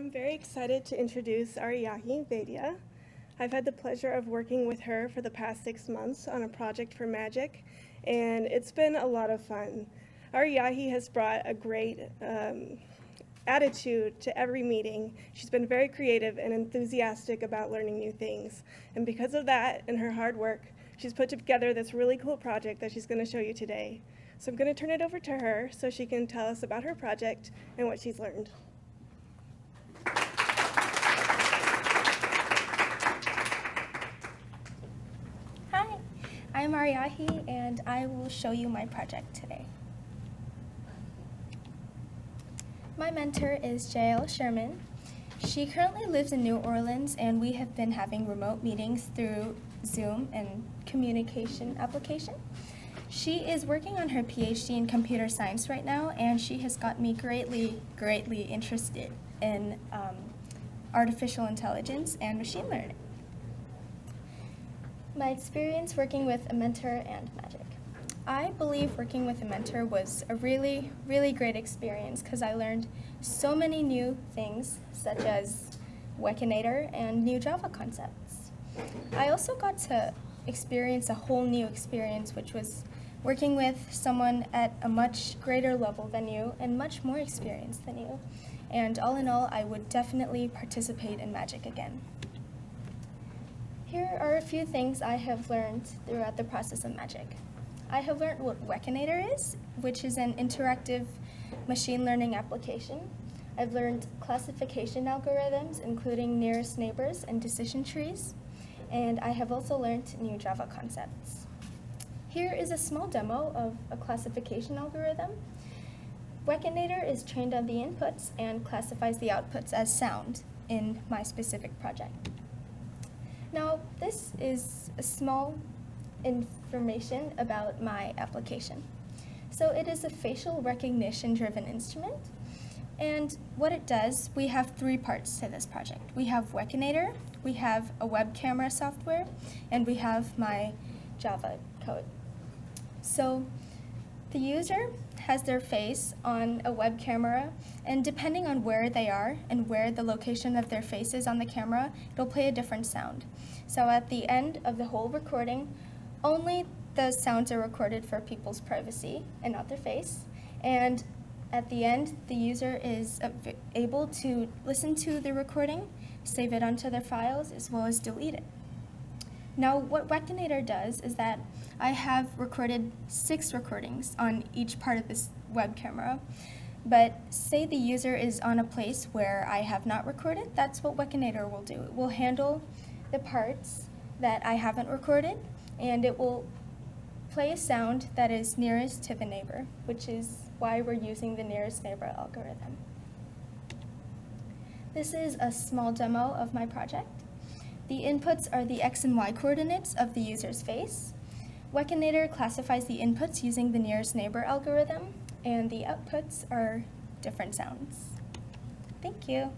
I'm very excited to introduce Aaryahi V. I've had the pleasure of working with her for the past 6 months on a project for magic, and it's been a lot of fun. Aaryahi has brought a great attitude to every meeting. She's been very creative and enthusiastic about learning new things, and because of that and her hard work, she's put together this really cool project that she's going to show you today. So I'm going to turn it over to her so she can tell us about her project and what she's learned. Hi, I'm Aaryahi, and I will show you my project today. My mentor is Jaelle Sherman. She currently lives in New Orleans, and we have been having remote meetings through Zoom and communication application. She is working on her PhD in computer science right now, and she has got me greatly interested in artificial intelligence and machine learning. My experience working with a mentor and magic. I believe working with a mentor was a really great experience because I learned so many new things, such as Wekinator and new Java concepts. I also got to experience a whole new experience, which was working with someone at a much greater level than you and much more experienced than you. And all in all, I would definitely participate in magic again. Here are a few things I have learned throughout the process of magic. I have learned what Wekinator is, which is an interactive machine learning application. I've learned classification algorithms, including nearest neighbors and decision trees. And I have also learned new Java concepts. Here is a small demo of a classification algorithm. Wekinator is trained on the inputs and classifies the outputs as sound in my specific project. Now, this is a small information about my application. So it is a facial recognition-driven instrument, and what it does, we have 3 parts to this project. We have Wekinator, we have a web camera software, and we have my Java code. So the user has their face on a web camera, and depending on where they are and where the location of their face is on the camera, it'll play a different sound. So at the end of the whole recording, only the sounds are recorded for people's privacy and not their face. And at the end, the user is able to listen to the recording, save it onto their files, as well as delete it. Now, what Wekinator does is that I have recorded 6 recordings on each part of this web camera. But say the user is on a place where I have not recorded, that's what Wekinator will do. It will handle the parts that I haven't recorded, and it will play a sound that is nearest to the neighbor, which is why we're using the nearest neighbor algorithm. This is a small demo of my project. The inputs are the X and Y coordinates of the user's face. Wekinator classifies the inputs using the nearest neighbor algorithm, and the outputs are different sounds. Thank you.